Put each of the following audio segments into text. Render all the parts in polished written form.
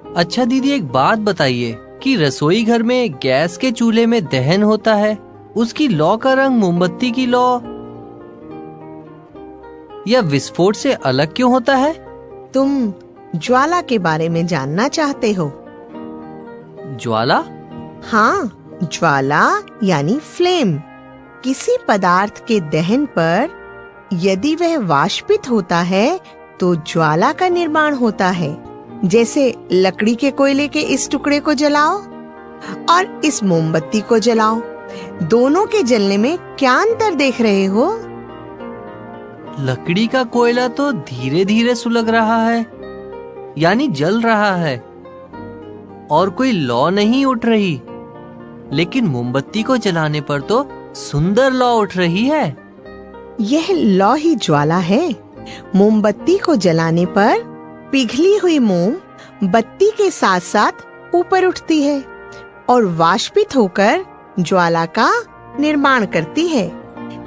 अच्छा दीदी, एक बात बताइए कि रसोई घर में गैस के चूल्हे में दहन होता है, उसकी लौ का रंग मोमबत्ती की लौ या विस्फोट से अलग क्यों होता है? तुम ज्वाला के बारे में जानना चाहते हो? ज्वाला? हाँ, ज्वाला यानी फ्लेम। किसी पदार्थ के दहन पर यदि वह वाष्पित होता है तो ज्वाला का निर्माण होता है। जैसे लकड़ी के कोयले के इस टुकड़े को जलाओ और इस मोमबत्ती को जलाओ, दोनों के जलने में क्या अंतर देख रहे हो? लकड़ी का कोयला तो धीरे धीरे सुलग रहा है, यानी जल रहा है और कोई लौ नहीं उठ रही, लेकिन मोमबत्ती को जलाने पर तो सुंदर लौ उठ रही है। यह लौ ही ज्वाला है। मोमबत्ती को जलाने पर पिघली हुई मोम बत्ती के साथ साथ ऊपर उठती है और वाष्पित होकर ज्वाला का निर्माण करती है,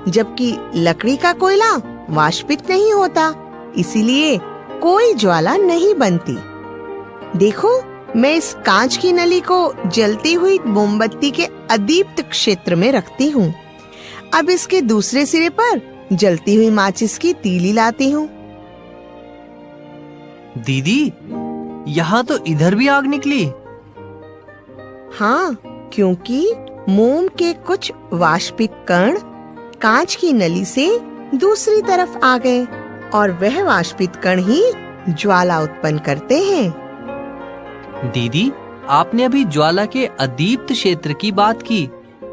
जबकि लकड़ी का कोयला वाष्पित नहीं होता, इसीलिए कोई ज्वाला नहीं बनती। देखो, मैं इस कांच की नली को जलती हुई मोमबत्ती के अदीप्त क्षेत्र में रखती हूँ। अब इसके दूसरे सिरे पर जलती हुई माचिस की तीली लाती हूँ। दीदी, यहाँ तो इधर भी आग निकली। हाँ, क्योंकि मोम के कुछ वाष्पित कण कांच की नली से दूसरी तरफ आ गए और वह वाष्पित कण ही ज्वाला उत्पन्न करते हैं। दीदी, आपने अभी ज्वाला के अदीप्त क्षेत्र की बात की,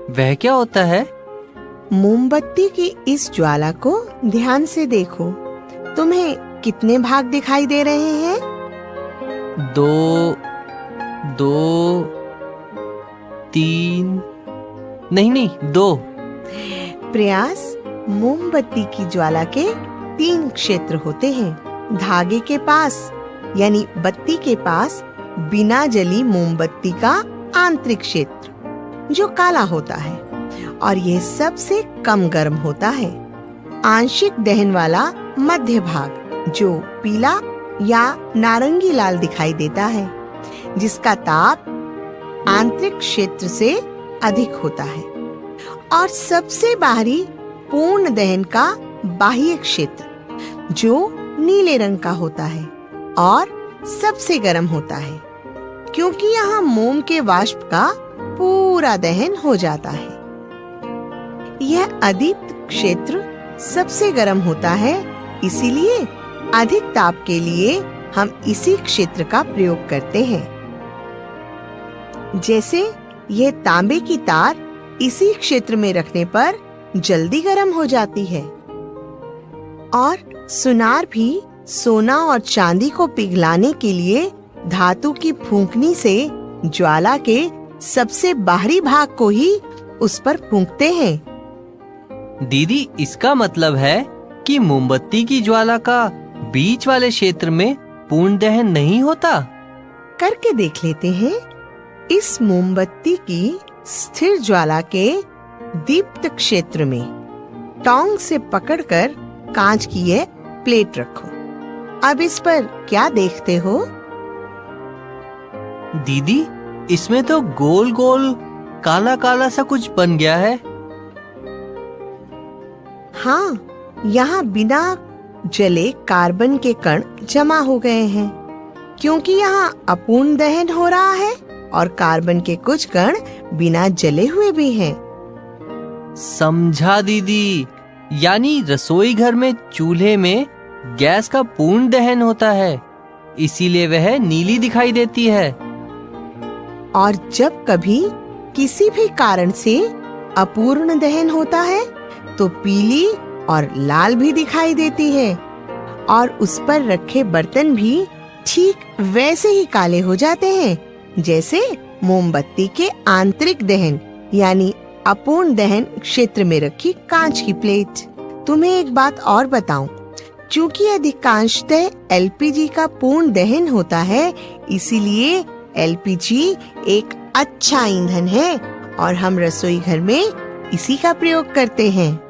वह क्या होता है? मोमबत्ती की इस ज्वाला को ध्यान से देखो। तुम्हें कितने भाग दिखाई दे रहे हैं? 2, 2, 3, नहीं 2। प्रयास, मोमबत्ती की ज्वाला के 3 क्षेत्र होते हैं। धागे के पास यानी बत्ती के पास बिना जली मोमबत्ती का आंतरिक क्षेत्र जो काला होता है और यह सबसे कम गर्म होता है। आंशिक दहन वाला मध्य भाग जो पीला या नारंगी लाल दिखाई देता है, जिसका ताप आंतरिक क्षेत्र से अधिक होता है। और सबसे बाहरी पूर्ण दहन का बाह्य क्षेत्र जो नीले रंग का होता है और सबसे गर्म होता है, क्योंकि यहाँ मोम के वाष्प का पूरा दहन हो जाता है। यह अदीप्त क्षेत्र सबसे गर्म होता है, इसीलिए अधिक ताप के लिए हम इसी क्षेत्र का प्रयोग करते हैं। जैसे यह तांबे की तार इसी क्षेत्र में रखने पर जल्दी गर्म हो जाती है और सुनार भी सोना और चांदी को पिघलाने के लिए धातु की फूंकनी से ज्वाला के सबसे बाहरी भाग को ही उस पर फूंकते हैं। दीदी, इसका मतलब है कि मोमबत्ती की ज्वाला का बीच वाले क्षेत्र में पूर्ण दहन नहीं होता। करके देख लेते हैं। इस मोमबत्ती की स्थिर ज्वाला के दीप्त क्षेत्र में टोंग से पकड़कर कांच की यह प्लेट रखो। अब इस पर क्या देखते हो? दीदी, इसमें तो गोल गोल काला काला सा कुछ बन गया है। हाँ, यहाँ बिना जले कार्बन के कण जमा हो गए हैं, क्योंकि यहाँ अपूर्ण दहन हो रहा है और कार्बन के कुछ कण बिना जले हुए भी हैं। समझा दीदी, यानी रसोई घर में चूल्हे में गैस का पूर्ण दहन होता है, इसीलिए वह नीली दिखाई देती है। और जब कभी किसी भी कारण से अपूर्ण दहन होता है तो पीली और लाल भी दिखाई देती है और उस पर रखे बर्तन भी ठीक वैसे ही काले हो जाते हैं जैसे मोमबत्ती के आंतरिक दहन यानी अपूर्ण दहन क्षेत्र में रखी कांच की प्लेट। तुम्हें एक बात और बताऊं, चूंकि अधिकांशतः एलपीजी का पूर्ण दहन होता है, इसीलिए एलपीजी एक अच्छा ईंधन है और हम रसोई घर में इसी का प्रयोग करते हैं।